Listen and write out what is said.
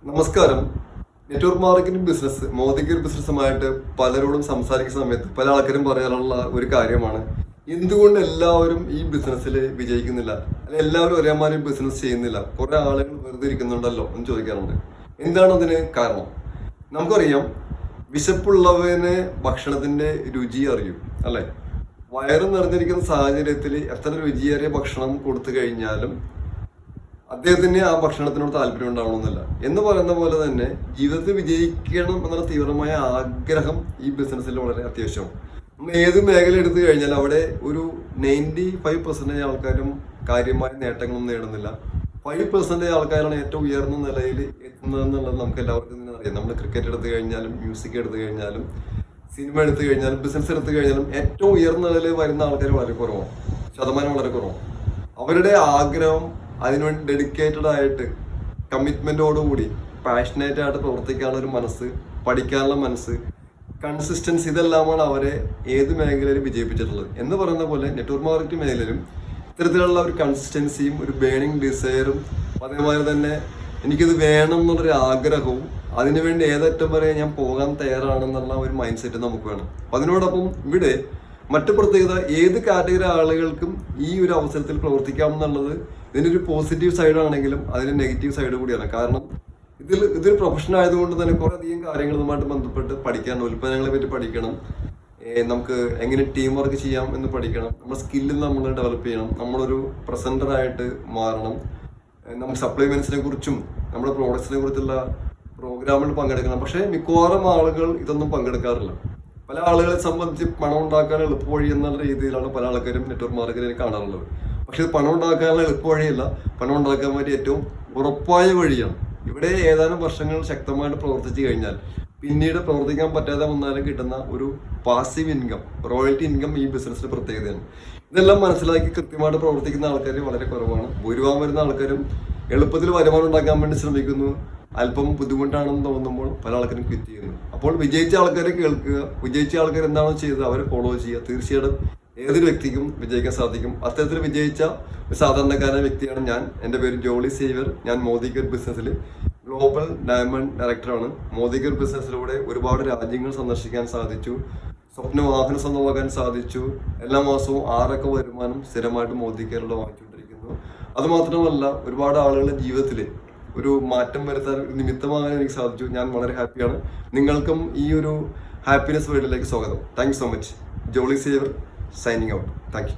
നമസ്കാരം. Network marketing business മോദിക്ക് ഒരു ബിസിനസ്സുമായിട്ട് പലരോടും സംസാരിക്കുന്ന സമയത്ത് പല ആൾക്കാരും പറയാനുള്ള ഒരു കാര്യമാണ്, എന്തുകൊണ്ട് എല്ലാവരും ഈ ബിസിനസ്സിൽ വിജയിക്കുന്നില്ല, അല്ലെങ്കിൽ എല്ലാവരും ഒരേമാതിരി ബിസിനസ് ചെയ്യുന്നില്ല, കുറെ ആളുകൾ വെറുതെ ഇരിക്കുന്നുണ്ടല്ലോ എന്ന് ചോദിക്കാറുണ്ട്. എന്താണ് അതിന് കാരണം? നമുക്കറിയാം, വിശപ്പുള്ളവന് ഭക്ഷണത്തിന്റെ രുചി അറിയും, അല്ലെ? വയറ് നിറഞ്ഞിരിക്കുന്ന സാഹചര്യത്തിൽ എത്ര രുചിയേറിയ ഭക്ഷണം കൊടുത്തു കഴിഞ്ഞാലും അദ്ദേഹത്തിന് ആ ഭക്ഷണത്തിനോട് താല്പര്യം ഉണ്ടാവണമെന്നില്ല. എന്ന് പറയുന്ന പോലെ തന്നെ ജീവിതത്തിൽ വിജയിക്കണം എന്നുള്ള തീവ്രമായ ആഗ്രഹം ഈ ബിസിനസ്സിൽ വളരെ അത്യാവശ്യമാണ്. നമ്മൾ ഏത് മേഖല എടുത്തു കഴിഞ്ഞാൽ അവിടെ ഒരു 95% ആൾക്കാരും കാര്യമായ നേട്ടങ്ങളൊന്നും നേടുന്നില്ല. 5% ആൾക്കാരാണ് ഏറ്റവും ഉയർന്ന നിലയിൽ എത്തുന്നതെന്നുള്ളത് നമുക്ക് എല്ലാവർക്കും തന്നെ അറിയാം. നമ്മൾ ക്രിക്കറ്റ് എടുത്തു കഴിഞ്ഞാലും, മ്യൂസിക് എടുത്തു കഴിഞ്ഞാലും, സിനിമ എടുത്തു കഴിഞ്ഞാലും, ബിസിനസ് എടുത്തു കഴിഞ്ഞാലും ഏറ്റവും ഉയർന്ന നിലയിൽ വരുന്ന ആൾക്കാർ വളരെ കുറവാണ്, ശതമാനം വളരെ കുറവാണ്. അവരുടെ ആഗ്രഹം അതിനുവേണ്ടി ഡെഡിക്കേറ്റഡ് ആയിട്ട് കമ്മിറ്റ്മെന്റോടുകൂടി പാഷനേറ്റ് ആയിട്ട് പ്രവർത്തിക്കാനുള്ള ഒരു മനസ്സ്, പഠിക്കാനുള്ള മനസ്സ്, കൺസിസ്റ്റൻസി, ഇതെല്ലാമാണ് അവരെ ഏത് മേഖലയിൽ വിജയിപ്പിച്ചിട്ടുള്ളത്. എന്ന് പറയുന്ന പോലെ നെറ്റ്വർക്ക് മാർക്കറ്റിംഗ് മേഖലയിലും ഇത്തരത്തിലുള്ള ഒരു കൺസിസ്റ്റൻസിയും ഒരു ബേണിംഗ് ഡിസയറും അതേമാതിരി തന്നെ എനിക്കിത് വേണം എന്നുള്ളൊരു ആഗ്രഹവും അതിനുവേണ്ടി ഏതറ്റം വരെ ഞാൻ പോകാൻ തയ്യാറാണെന്നുള്ള ഒരു മൈൻഡ് സെറ്റ് നമുക്ക് വേണം. അതിനോടൊപ്പം ഇവിടെ മറ്റു പ്രത്യേകത, ഏത് കാറ്റഗറി ആളുകൾക്കും ഈ ഒരു അവസരത്തിൽ പ്രവർത്തിക്കാം എന്നുള്ളത് ഇതിനൊരു പോസിറ്റീവ് സൈഡ് ആണെങ്കിലും അതിന് നെഗറ്റീവ് സൈഡ് കൂടിയാണ്. കാരണം ഇതൊരു പ്രൊഫഷൻ ആയതുകൊണ്ട് തന്നെ കുറെ അധികം കാര്യങ്ങൾ ഇതുമായിട്ട് ബന്ധപ്പെട്ട് പഠിക്കണം. ഉൽപ്പന്നങ്ങളെ പറ്റി പഠിക്കണം, നമുക്ക് എങ്ങനെ ടീം വർക്ക് ചെയ്യാം എന്ന് പഠിക്കണം, നമ്മുടെ സ്കില്ല് നമ്മൾ ഡെവലപ്പ് ചെയ്യണം, നമ്മളൊരു പ്രസന്ററായിട്ട് മാറണം, നമ്മൾ സപ്ലിമെന്റ്സിനെ കുറിച്ചും നമ്മുടെ പ്രോഡക്ട്സിനെ കുറിച്ചുള്ള പ്രോഗ്രാമുകളിൽ പങ്കെടുക്കണം. പക്ഷേ മിക്കവാറും ആളുകൾ ഇതൊന്നും പങ്കെടുക്കാറില്ല. പല ആളുകളെ സംബന്ധിച്ച് പണം ഉണ്ടാക്കാൻ എളുപ്പവഴി എന്നുള്ള രീതിയിലാണ് പല ആൾക്കാരും നെറ്റ്വർക്ക് മാർക്കറ്റിൽ കാണാറുള്ളത്. പക്ഷെ ഇത് പണം ഉണ്ടാക്കാനുള്ള എളുപ്പവഴിയല്ല, പണം ഉണ്ടാക്കാൻ വേണ്ടി ഏറ്റവും ഉറപ്പായ വഴിയാണ്. ഇവിടെ ഏതാനും വർഷങ്ങൾ ശക്തമായിട്ട് പ്രവർത്തിച്ചു കഴിഞ്ഞാൽ പിന്നീട് പ്രവർത്തിക്കാൻ പറ്റാതെ വന്നാലും കിട്ടുന്ന ഒരു പാസീവ് ഇൻകം, റോയൽറ്റി ഇൻകം ഈ ബിസിനസ്സിന്റെ പ്രത്യേകതയാണ്. ഇതെല്ലാം മനസ്സിലാക്കി കൃത്യമായിട്ട് പ്രവർത്തിക്കുന്ന ആൾക്കാർ വളരെ കുറവാണ്. ഭൂരിഭാഗം വരുന്ന ആൾക്കാരും എളുപ്പത്തിൽ വരുമാനം ഉണ്ടാക്കാൻ വേണ്ടി ശ്രമിക്കുന്നു. അല്പം ബുദ്ധിമുട്ടാണെന്ന് തോന്നുമ്പോൾ പല ആൾക്കാരും ക്വിറ്റ് ചെയ്യുന്നു. അപ്പോൾ വിജയിച്ച ആൾക്കാരെ കേൾക്കുക, വിജയിച്ച ആൾക്കാർ എന്താണോ ചെയ്തത് അവരെ ഫോളോ ചെയ്യുക. തീർച്ചയായിട്ടും ഏതൊരു വ്യക്തിക്കും വിജയിക്കാൻ സാധിക്കും. അത്തരത്തിൽ വിജയിച്ച ഒരു സാധാരണക്കാരൻ വ്യക്തിയാണ് ഞാൻ. എൻ്റെ പേര് ജോളി സേവ്യർ. ഞാൻ മോദികർ ബിസിനസ്സിൽ ഗ്ലോബൽ ഡയമണ്ട് ഡയറക്ടറാണ്. മോദികർ ബിസിനസ്സിലൂടെ ഒരുപാട് രാജ്യങ്ങൾ സന്ദർശിക്കാൻ സാധിച്ചു, സ്വപ്ന വാഹനം സ്വന്തമാക്കാൻ സാധിച്ചു. എല്ലാ മാസവും 6 വരുമാനം സ്ഥിരമായിട്ട് മോദികറിലൂടെ വാങ്ങിച്ചുകൊണ്ടിരിക്കുന്നു. അതുമാത്രമല്ല, ഒരുപാട് ആളുകളുടെ ജീവിതത്തിൽ ഒരു മാറ്റം വരുത്താൻ നിമിത്തമാകാൻ എനിക്ക് സാധിച്ചു. ഞാൻ വളരെ ഹാപ്പിയാണ്. നിങ്ങൾക്കും ഈ ഒരു ഹാപ്പിനെസ് വേൾഡിലേക്ക് സ്വാഗതം. Thank you so much. Jolly saver signing out. Thank you.